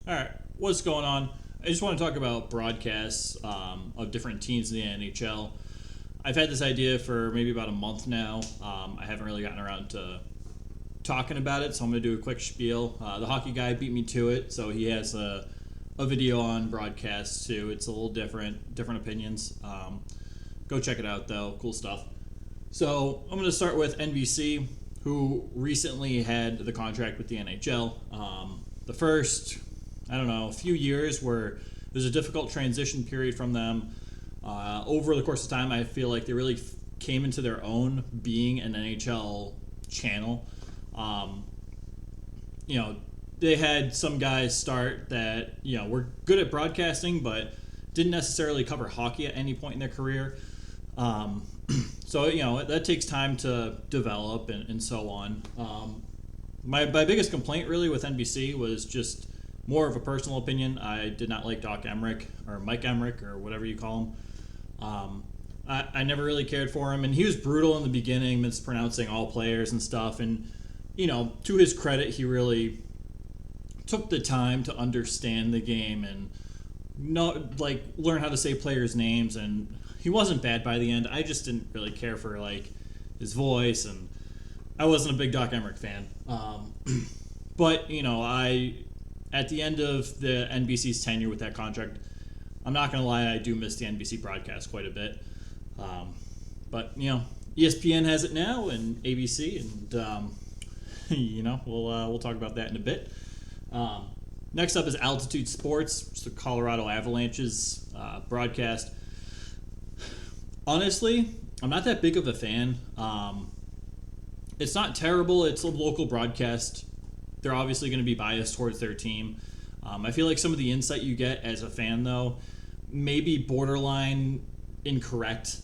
All right, what's going on? I just want to talk about broadcasts of different teams in the NHL. I've had this idea for maybe about a month now. I haven't really gotten around to talking about it, so I'm going to do a quick spiel. The hockey guy beat me to it, so he has a video on broadcasts too. It's a little different opinions. Go check it out though, cool stuff. So I'm going to start with NBC, who recently had the contract with the NHL. The first, I don't know, a few years where there's a difficult transition period from them. Over the course of time, I feel like they really came into their own being an NHL channel. Um, you know, they had some guys start that, were good at broadcasting, but didn't necessarily cover hockey at any point in their career. Um, so, that takes time to develop and so on. My biggest complaint really with NBC was just more of a personal opinion. I did not like Doc Emmerich or Mike Emmerich or whatever you call him. I never really cared for him, and he was brutal in the beginning, mispronouncing all players and stuff. And to his credit, he really took the time to understand the game and not learn how to say players' names. And he wasn't bad by the end. I just didn't really care for his voice, and I wasn't a big Doc Emmerich fan. But I at the end of the NBC's tenure with that contract, I'm not gonna lie, I do miss the NBC broadcast quite a bit. But ESPN has it now, and ABC, and we'll talk about that in a bit. Next up is Altitude Sports, it's the Colorado Avalanche's broadcast. Honestly, I'm not that big of a fan. It's not terrible. It's a local broadcast. They're obviously going to be biased towards their team. I feel like some of the insight you get as a fan, though, may be borderline incorrect.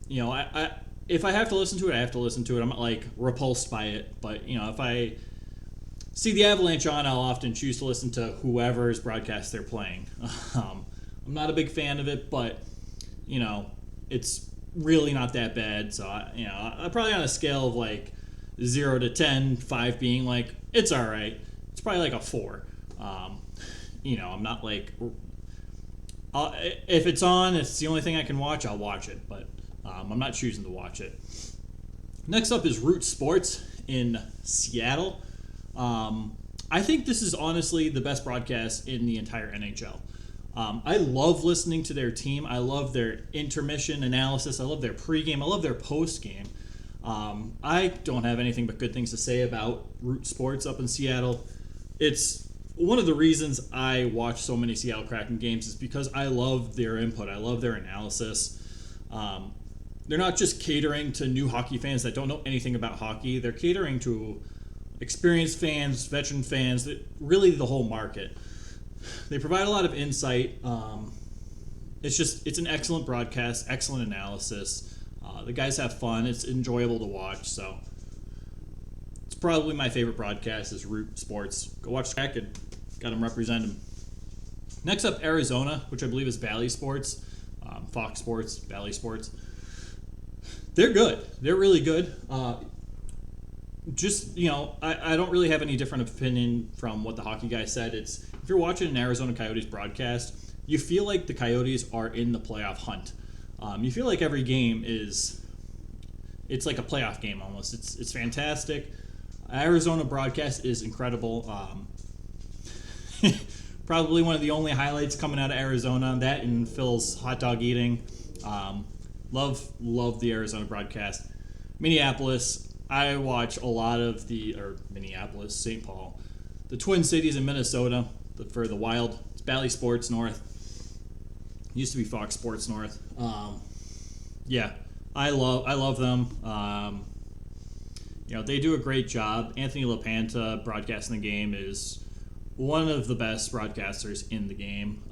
If I have to listen to it, I have to listen to it. I'm not repulsed by it, but if I see the Avalanche on, I'll often choose to listen to whoever's broadcast they're playing. I'm not a big fan of it, but it's really not that bad. So I probably on a scale of 0 to 10, 5 being it's all right. It's probably a 4. I'm not if it's on, it's the only thing I can watch, I'll watch it, but I'm not choosing to watch it. Next up is Root Sports in Seattle. I think this is honestly the best broadcast in the entire NHL. I love listening to their team. I love their intermission analysis. I love their pregame. I love their postgame. I don't have anything but good things to say about Root Sports up in Seattle. It's one of the reasons I watch so many Seattle Kraken games is because I love their input. I love their analysis. They're not just catering to new hockey fans that don't know anything about hockey. They're catering to experienced fans, veteran fans, really the whole market. They provide a lot of insight. It's an excellent broadcast, excellent analysis. The guys have fun. It's enjoyable to watch. So it's probably my favorite broadcast is Root Sports. Go watch the Kraken. Got them represent them. Next up, Arizona, which I believe is Bally Sports, Fox Sports, Bally Sports. They're good. They're really good. I don't really have any different opinion from what the hockey guy said. It's if you're watching an Arizona Coyotes broadcast, you feel like the Coyotes are in the playoff hunt. You feel like every game it's like a playoff game almost. It's fantastic. Arizona broadcast is incredible. Probably one of the only highlights coming out of Arizona. That and Phil's hot dog eating. Love the Arizona broadcast. Minneapolis, I watch a lot of Minneapolis, St. Paul, the Twin Cities in Minnesota for the Wild. It's Bally Sports North. Used to be Fox Sports North. I love them. They do a great job. Anthony LaPanta broadcasting the game is one of the best broadcasters in the game.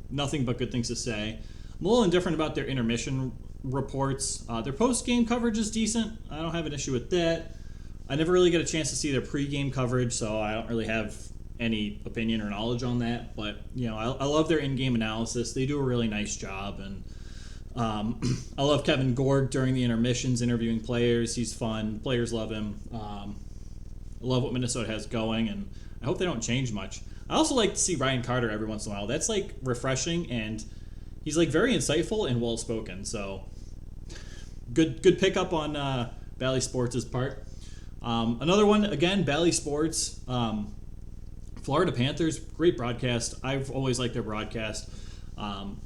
Nothing but good things to say. I'm a little indifferent about their intermission reports. Their post-game coverage is decent. I don't have an issue with that. I never really get a chance to see their pre-game coverage, so I don't really have any opinion or knowledge on that. But I love their in-game analysis. They do a really nice job, and I love Kevin Gorg during the intermissions interviewing players. He's fun. Players love him. I love what Minnesota has going, and I hope they don't change much. I also like to see Ryan Carter every once in a while. That's like refreshing, and he's like very insightful and well spoken. So good pickup on Bally Sports' part. Another one again, Bally Sports. Florida Panthers, great broadcast. I've always liked their broadcast.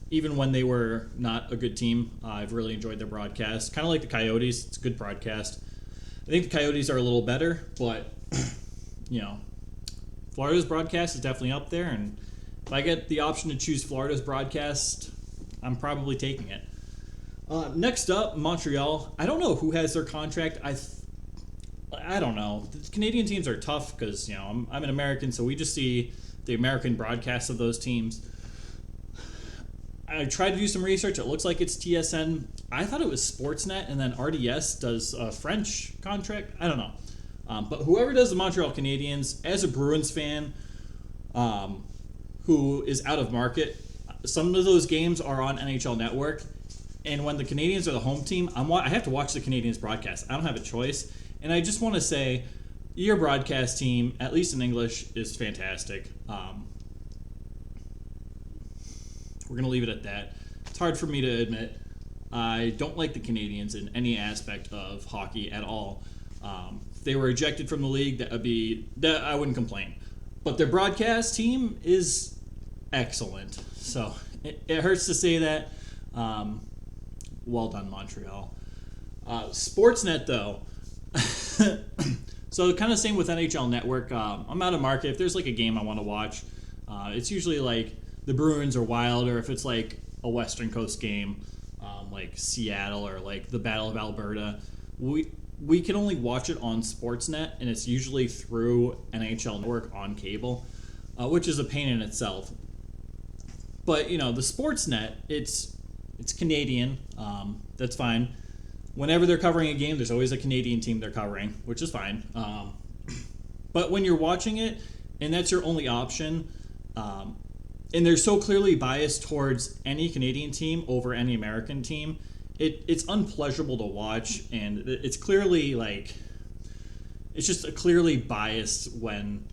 Even when they were not a good team, I've really enjoyed their broadcast. Kind of like the Coyotes. It's a good broadcast. I think the Coyotes are a little better, but, Florida's broadcast is definitely up there. And if I get the option to choose Florida's broadcast, I'm probably taking it. Next up, Montreal. I don't know who has their contract. I don't know. The Canadian teams are tough because, I'm an American, so we just see the American broadcasts of those teams. I tried to do some research. It looks like it's TSN. I thought it was Sportsnet, and then RDS does a French contract. I don't know. But whoever does the Montreal Canadiens, as a Bruins fan who is out of market, some of those games are on NHL Network. And when the Canadiens are the home team, I have to watch the Canadiens broadcast. I don't have a choice. And I just want to say, your broadcast team, at least in English, is fantastic. We're going to leave it at that. It's hard for me to admit. I don't like the Canadiens in any aspect of hockey at all. If they were ejected from the league, that I wouldn't complain. But their broadcast team is excellent. So it hurts to say that. Well done, Montreal. Sportsnet, though. So kind of same with NHL Network. I'm out of market. If there's like a game I want to watch, it's usually like the Bruins or Wild, or if it's like a Western Coast game, like Seattle or like the Battle of Alberta. We can only watch it on Sportsnet, and it's usually through NHL Network on cable, which is a pain in itself. But the Sportsnet, it's Canadian. That's fine. Whenever they're covering a game, there's always a Canadian team they're covering, which is fine. But when you're watching it, and that's your only option, and they're so clearly biased towards any Canadian team over any American team, it's unpleasurable to watch, and it's clearly it's just clearly biased when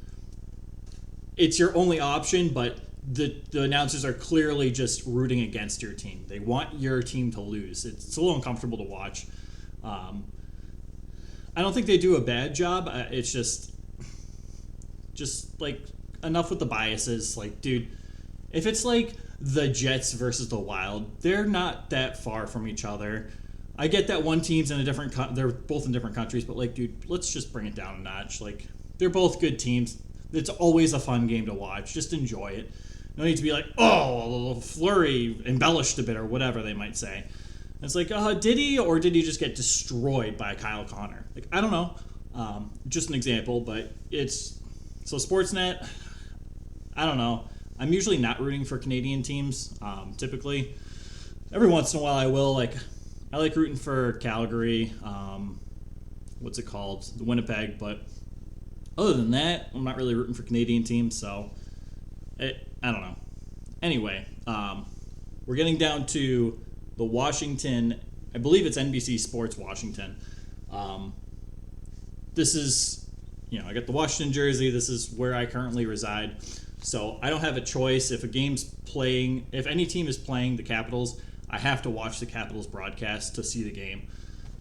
it's your only option, but the announcers are clearly just rooting against your team. They want your team to lose. It's a little uncomfortable to watch. I don't think they do a bad job. It's just like enough with the biases. Like, dude, if it's like the Jets versus the Wild, they're not that far from each other. I get that one team's in a different they're both in different countries, but like, dude, let's just bring it down a notch. Like, they're both good teams. It's always a fun game to watch. Just enjoy it. No need to be like, oh, Fleury embellished a bit or whatever they might say. And it's like, did he, or did he just get destroyed by Kyle Connor? Like, I don't know. Just an example, but so Sportsnet, I don't know. I'm usually not rooting for Canadian teams, typically. Every once in a while I will. Like, I like rooting for Calgary, what's it called? The Winnipeg, but other than that, I'm not really rooting for Canadian teams, so I don't know. Anyway, we're getting down to the Washington, I believe it's NBC Sports Washington. This is, I got the Washington jersey. This is where I currently reside. So I don't have a choice. If any team is playing the Capitals, I have to watch the Capitals broadcast to see the game.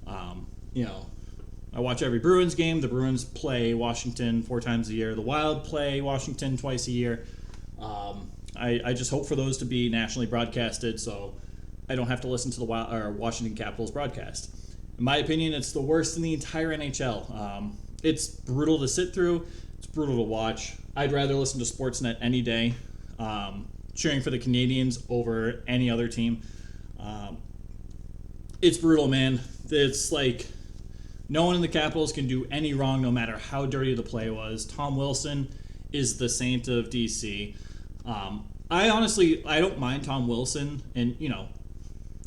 I watch every Bruins game. The Bruins play Washington 4 times a year. The Wild play Washington twice a year. I just hope for those to be nationally broadcasted so I don't have to listen to the Washington Capitals broadcast. In my opinion, it's the worst in the entire NHL. It's brutal to sit through. It's brutal to watch. I'd rather listen to Sportsnet any day, cheering for the Canadiens over any other team. It's brutal, man. It's like no one in the Capitals can do any wrong no matter how dirty the play was. Tom Wilson is the saint of DC. I don't mind Tom Wilson, and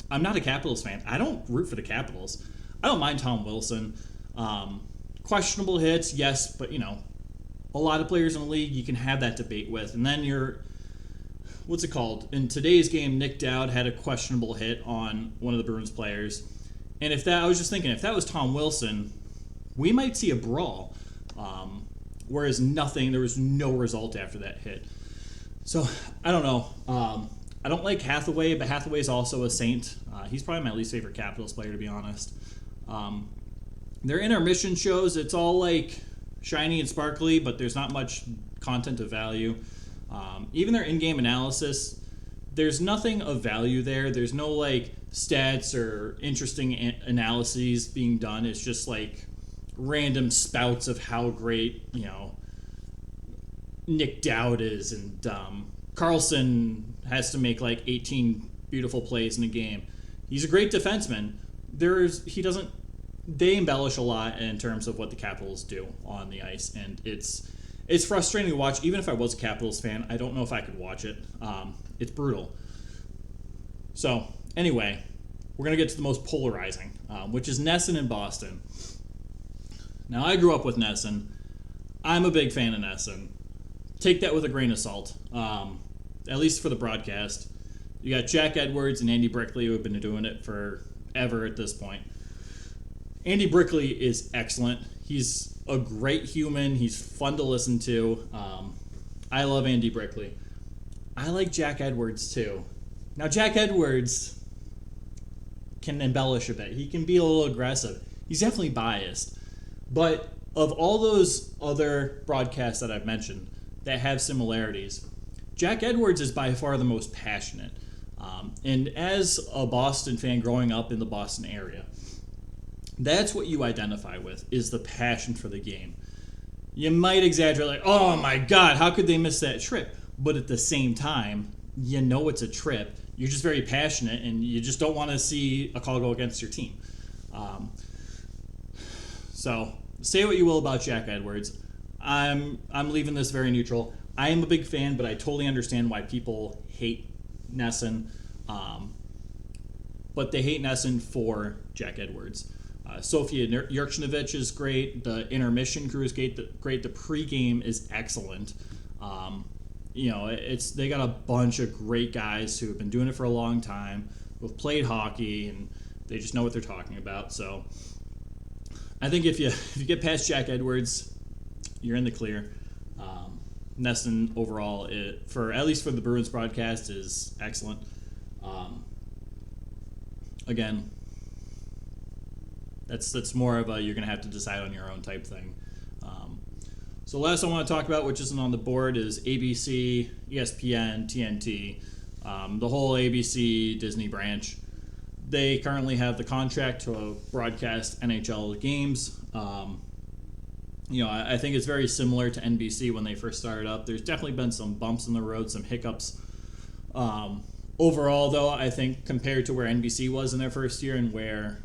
I'm not a Capitals fan. I don't root for the Capitals. I don't mind Tom Wilson. Questionable hits, yes, but a lot of players in the league you can have that debate with. And then what's it called? In today's game, Nick Dowd had a questionable hit on one of the Bruins players. And I was just thinking, if that was Tom Wilson, we might see a brawl. Whereas there was no result after that hit. So I don't know. I don't like Hathaway, but Hathaway's also a Saint. He's probably my least favorite Capitals player, to be honest. Their intermission shows, it's all like shiny and sparkly, but there's not much content of value. Even their in-game analysis, there's nothing of value there. There's no like stats or interesting analyses being done. It's just like random spouts of how great, Nick Dowd is, and Carlson has to make like 18 beautiful plays in a game. He's a great defenseman. They embellish a lot in terms of what the Capitals do on the ice, and it's frustrating to watch. Even if I was a Capitals fan, I don't know if I could watch it. It's brutal. So anyway, we're gonna get to the most polarizing, which is NESN in Boston. Now, I grew up with NESN. I'm a big fan of NESN. Take that with a grain of salt, at least for the broadcast. You got Jack Edwards and Andy Brickley, who have been doing it forever at this point. Andy Brickley is excellent. He's a great human. He's fun to listen to. I love Andy Brickley. I like Jack Edwards, too. Now, Jack Edwards can embellish a bit. He can be a little aggressive. He's definitely biased. But of all those other broadcasts that I've mentioned that have similarities, Jack Edwards is by far the most passionate. And as a Boston fan growing up in the Boston area, that's what you identify with, is the passion for the game. You might exaggerate, like, oh my God, how could they miss that trip? But at the same time, you know it's a trip. You're just very passionate, and you just don't want to see a call go against your team. So say what you will about Jack Edwards. I'm leaving this very neutral. I am a big fan, but I totally understand why people hate NESN. But they hate NESN for Jack Edwards. Sofia Jurkinovic is great. The intermission crew is great. The pregame is excellent. They got a bunch of great guys who have been doing it for a long time, who've played hockey, and they just know what they're talking about. So I think if you get past Jack Edwards, you're in the clear. NESN overall, at least for the Bruins broadcast, is excellent. Again, that's more of a you're going to have to decide on your own type thing. So last I want to talk about, which isn't on the board, is ABC, ESPN, TNT, the whole ABC Disney branch. They currently have the contract to broadcast NHL games. I think it's very similar to NBC when they first started up. There's definitely been some bumps in the road, some hiccups. Overall, though, I think compared to where NBC was in their first year and where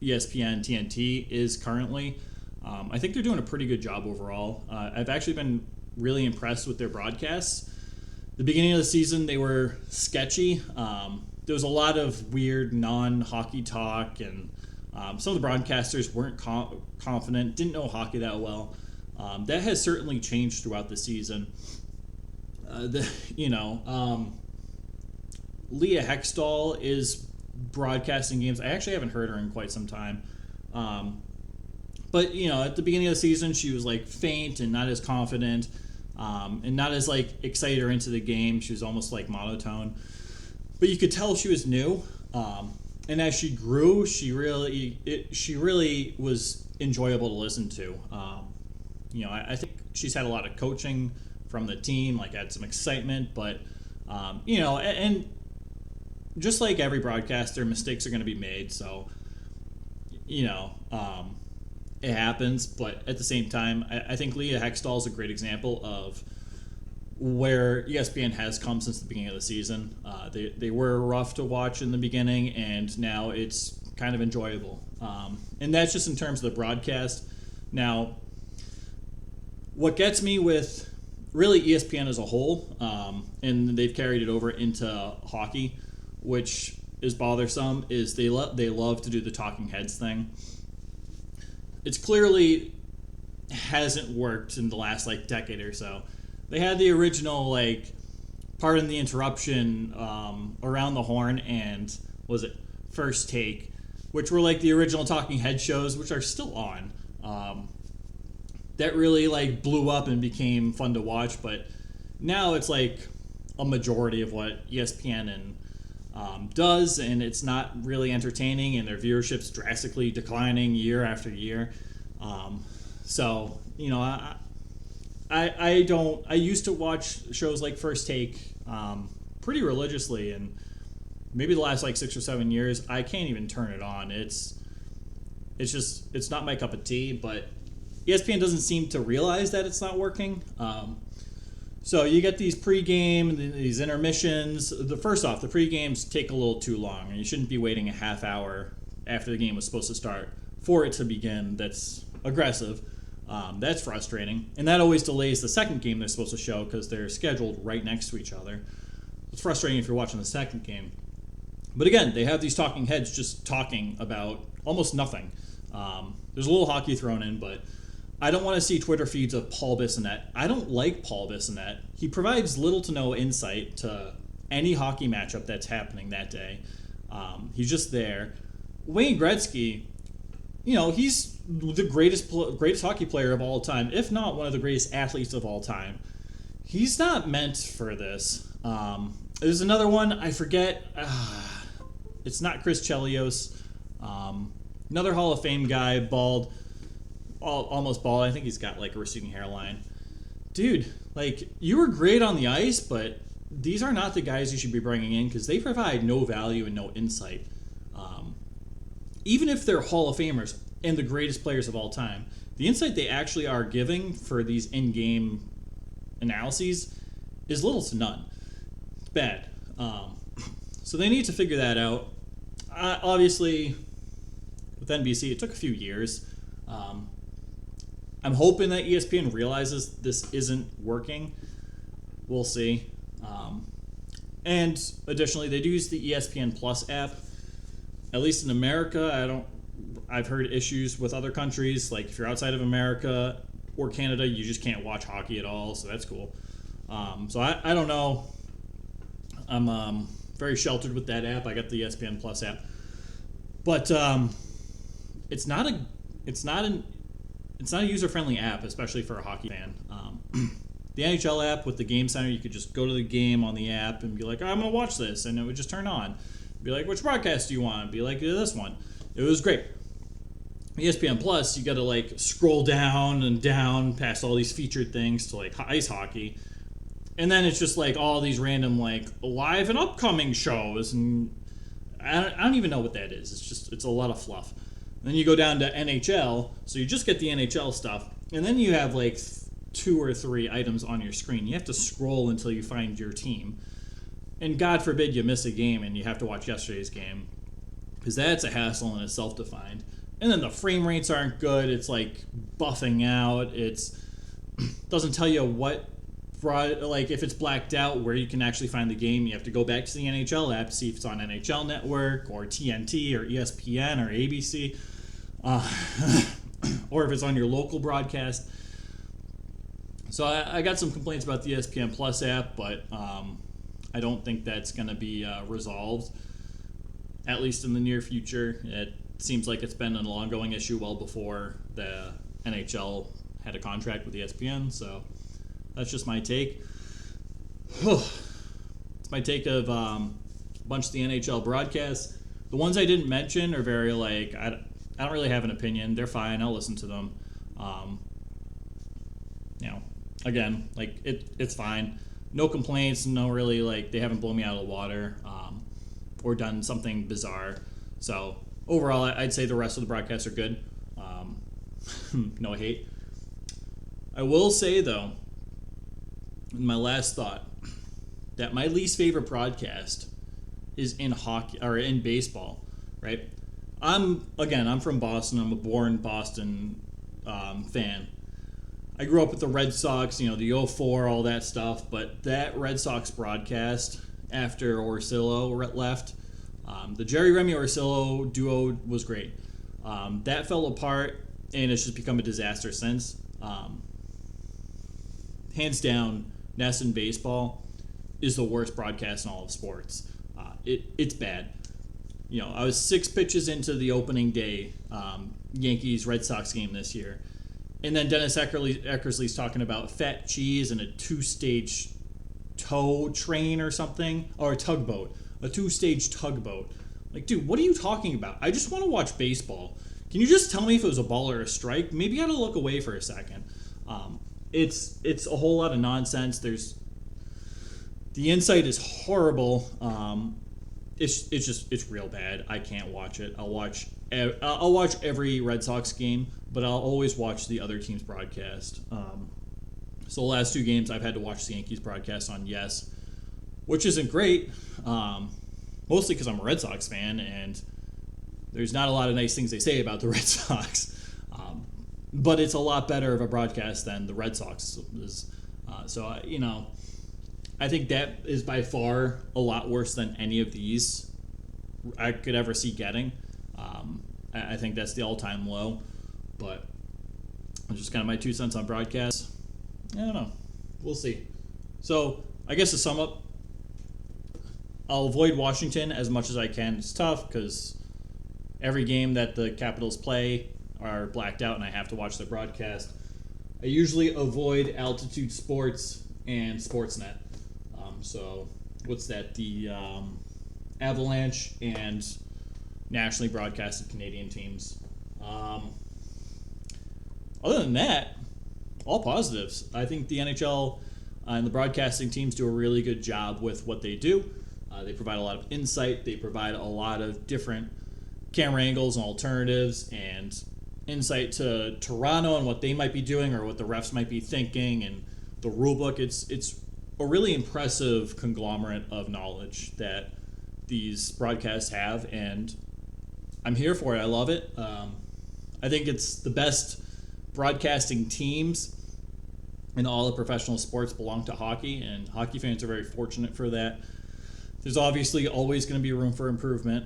ESPN, TNT is currently, I think they're doing a pretty good job overall. I've actually been really impressed with their broadcasts. The beginning of the season, they were sketchy. There was a lot of weird non-hockey talk, and some of the broadcasters weren't confident, didn't know hockey that well. That has certainly changed throughout the season. Leah Hextall is broadcasting games. I actually haven't heard her in quite some time. But at the beginning of the season, she was like faint and not as confident, and not as like excited her into the game. She was almost like monotone. But you could tell she was new. And as she grew, she really was enjoyable to listen to. I think she's had a lot of coaching from the team, like had some excitement, but and just like every broadcaster, mistakes are going to be made. So, it happens. But at the same time, I think Leah Hextall is a great example of where ESPN has come since the beginning of the season. They were rough to watch in the beginning, and now it's kind of enjoyable. And that's just in terms of the broadcast. Now, what gets me with really ESPN as a whole, and they've carried it over into hockey, which is bothersome, is they love to do the talking heads thing. It's clearly hasn't worked in the last decade or so. They had the original pardon the interruption, around the horn, and was it First Take, which were the original talking head shows, which are still on. that really like blew up and became fun to watch. But now it's like a majority of what ESPN and does, and it's not really entertaining, and their viewership's drastically declining year after year. So you know, I used to watch shows like First Take pretty religiously, and maybe the last like 6 or 7 years I can't even turn it on. It's not my cup of tea. But ESPN doesn't seem to realize that it's not working. So you get these pregame, these intermissions. The pregames take a little too long, and you shouldn't be waiting a half hour after the game was supposed to start for it to begin. That's aggressive. That's frustrating, and that always delays the second game they're supposed to show because they're scheduled right next to each other. It's frustrating if you're watching the second game. But again, they have these talking heads just talking about almost nothing. There's a little hockey thrown in, but I don't want to see Twitter feeds of Paul Bissonnette. I don't like Paul Bissonnette. He provides little to no insight to any hockey matchup that's happening that day. He's just there. Wayne Gretzky, you know, he's the greatest hockey player of all time, if not one of the greatest athletes of all time. He's not meant for this. There's another one, I forget. It's not Chris Chelios. Another Hall of Fame guy, bald. Almost bald. I think he's got like a receding hairline. Dude, like, you were great on the ice, but these are not the guys you should be bringing in because they provide no value and no insight. Even if they're Hall of Famers and the greatest players of all time, the insight they actually are giving for these in-game analyses is little to none. It's bad. So they need to figure that out. Obviously, with NBC, it took a few years. I'm hoping that ESPN realizes this isn't working. We'll see. And additionally, they do use the ESPN Plus app. At least in America, I've heard issues with other countries. Like if you're outside of America or Canada, you just can't watch hockey at all. So that's cool. So I don't know. I'm very sheltered with that app. I got the ESPN Plus app, but it's not a user-friendly app, especially for a hockey fan. The NHL app with the Game Center, you could just go to the game on the app and be like, I'm going to watch this, and it would just turn on. Be like, which broadcast do you want? Be like, this one. It was great. ESPN Plus, you got to like scroll down and down past all these featured things to like ice hockey, and then it's just like all these random like live and upcoming shows, and I don't even know what that is. It's a lot of fluff. Then you go down to NHL, so you just get the NHL stuff, and then you have like 2 or 3 items on your screen. You have to scroll until you find your team. And God forbid you miss a game and you have to watch yesterday's game, because that's a hassle in itself to find. And then the frame rates aren't good. It's like buffing out. It's doesn't tell you what, like if it's blacked out, where you can actually find the game. You have to go back to the NHL app to see if it's on NHL Network or TNT or ESPN or ABC, or if it's on your local broadcast. So I got some complaints about the ESPN Plus app, but I don't think that's going to be resolved, at least in the near future. It seems like it's been an ongoing issue well before the NHL had a contract with ESPN, so that's just my take. It's my take of a bunch of the NHL broadcasts. The ones I didn't mention are very like, I don't really have an opinion. They're fine. I'll listen to them. Again, like it's fine. No complaints. No really like they haven't blown me out of the water or done something bizarre. So overall, I'd say the rest of the broadcasts are good. No hate. I will say though, in my last thought, that my least favorite broadcast is in hockey or in baseball. Right? I'm from Boston. I'm a born Boston fan. I grew up with the Red Sox, the 04, all that stuff. But that Red Sox broadcast after Orsillo left, the Jerry Remy Orsillo duo was great. That fell apart, and it's just become a disaster since. Hands down, NESN baseball is the worst broadcast in all of sports. It's bad. I was 6 pitches into the opening day Yankees-Red Sox game this year, And then Dennis Eckersley's talking about fat cheese and a 2-stage tow train or something, or a tugboat, a 2-stage tugboat. Like, dude, what are you talking about? I just want to watch baseball. Can you just tell me if it was a ball or a strike? Maybe I gotta look away for a second. It's a whole lot of nonsense. The insight is horrible. It's real bad. I can't watch it. I'll watch every Red Sox game, but I'll always watch the other team's broadcast. So the last 2 games, I've had to watch the Yankees broadcast on Yes, which isn't great. Mostly because I'm a Red Sox fan, and there's not a lot of nice things they say about the Red Sox. But it's a lot better of a broadcast than the Red Sox is. I think that is by far a lot worse than any of these I could ever see getting. I think that's the all-time low, but it's just kind of my 2 cents on broadcast. I don't know. We'll see. So I guess to sum up, I'll avoid Washington as much as I can. It's tough because every game that the Capitals play are blacked out and I have to watch the broadcast. I usually avoid Altitude Sports and Sportsnet. So what's that? The Avalanche and nationally broadcasted Canadian teams. Other than that, all positives. I think the NHL and the broadcasting teams do a really good job with what they do. They provide a lot of insight. They provide a lot of different camera angles and alternatives and insight to Toronto and what they might be doing or what the refs might be thinking and the rule book. It's a really impressive conglomerate of knowledge that these broadcasts have, and I'm here for it. I love it. I think it's the best broadcasting teams in all the professional sports belong to hockey, and hockey fans are very fortunate for that. There's obviously always going to be room for improvement.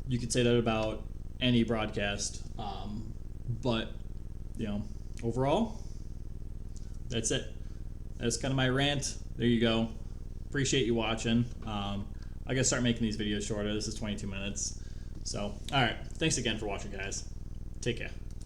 You could say that about any broadcast. But, overall, that's it. That's kind of my rant. There you go. Appreciate you watching. I got to start making these videos shorter. This is 22 minutes. So, all right. Thanks again for watching, guys. Take care.